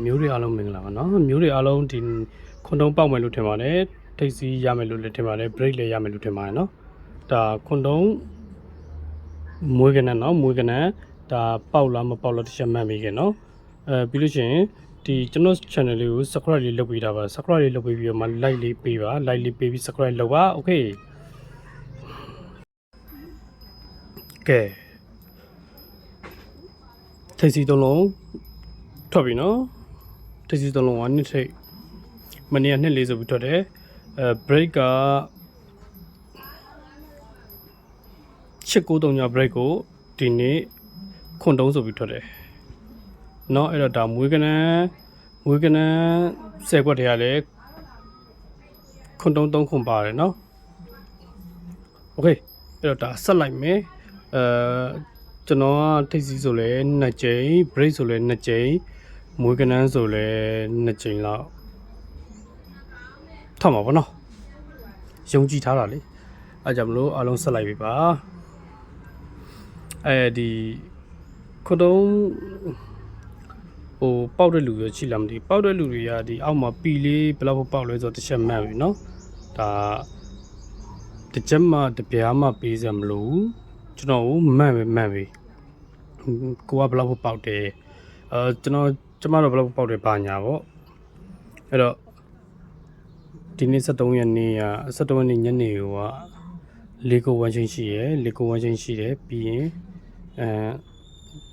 မျိုးတွေအားလုံးမင်္ဂလာပါနော်မျိုးတွေအားလုံးဒီခွန်တုံးပေါက်မယ်လို့ထင်ပါတယ်ထိတ်စီးရမယ်လို့လည်းထင်ပါတယ် break လည်းရမယ်လို့ထင်ပါတယ်နော်ဒါခွန်တုံးမွေးကနန်းနော်မွေးကနန်းဒါပေါက်လားမပေါက်လားတစ်ချက်မှတ်မိခင်နော်ပြီးလို့ရှိရင်ဒီကျွန်တော် channel လေးကို subscribe လေးလုပ်ပေးတာပါ subscribe လေးလုပ်ပေးပြီးတော့မှ like လေးပေးပါ like လေးပေးပြီး subscribe လုပ်ပါ okay ကဲထိတ်စီးသုံးလုံးထွက်ပြီနော်ထိတ်စီးသုံးလုံးကနှစ်ထိတ်မနေ့ကနှစ်လေးဆိုပြီးထွက်တယ်break က893ည break ကိုဒီနေ့ခွန်တုံးဆိုပြီးထွက်တယ်เนาะအဲ့တော့ဒါမွေးကနန်း10ခွက်တည်းကလည်းခွန်တုံး3ခွန်ပါတယ်เนาะโอเคအဲ့တော့ဒါဆက်လိုက်မယ်ကျွန်တော်ကထိတ်စီးဆိုလဲ2ကြိမ် break ဆိုလဲ2ကြိမ်မွေးကနန်းဆိုလဲ2ကြိမ်လောက်ထပ်မှာပေါ့နော်ယုံကြည်ထားတာလေအဲကြောင့်မလို့အားလုံးဆက်လိုက်ပြီပါဒီခွန်တုံးဟိုပေါက်တဲ့လူရရှိလားမသိပေါက်တဲ့လူတွေကဒီအောက်မှာပီလေးဘယ်လောက်ပေါက်လဲဆိုတော့တစ်ချက်မှတ်ပြီနော်ဒါတစ်ချက်မှတစ်ပြားမှပေးစရာမလိုဘူးကျွန်တော်မှတ်ပြီကိုကဘယ်လောက်ပေါက်တယ်ကျမတော့ဘယ်လောက်ပေါက်တယ်ပါညာပေါ့အဲ့တော့ဒီနေ့73ရက်နေ့က73ရက်နေ့ညနေကလေကိုဝမ်းချင်းရှိရယ်လေကိုဝမ်းချင်းရှိတယ်ပြီးရင်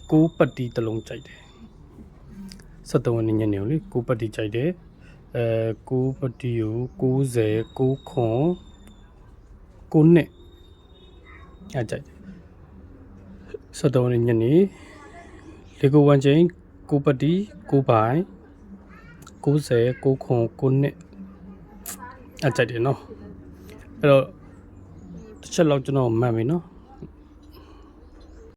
6ပတ်တီတစ်လုံးကြိုက်တယ်73ရက်နေ့ညနေကိုလေ6ပတ်တီကြိုက်တယ်6ပတ်တီကို90 9ခွန်9နှစ်အကြိုက်တယ်73ရက်နေ့ညနေလေကိုဝမ်းချင်း6ပတ်တီ9ပိုင်90 9ခွန်9နှစ်အကြိုက်တယ်နော်အဲ့တော့တစ်ချက်လောက်ကျွန်တော်မှတ်ပြီနော်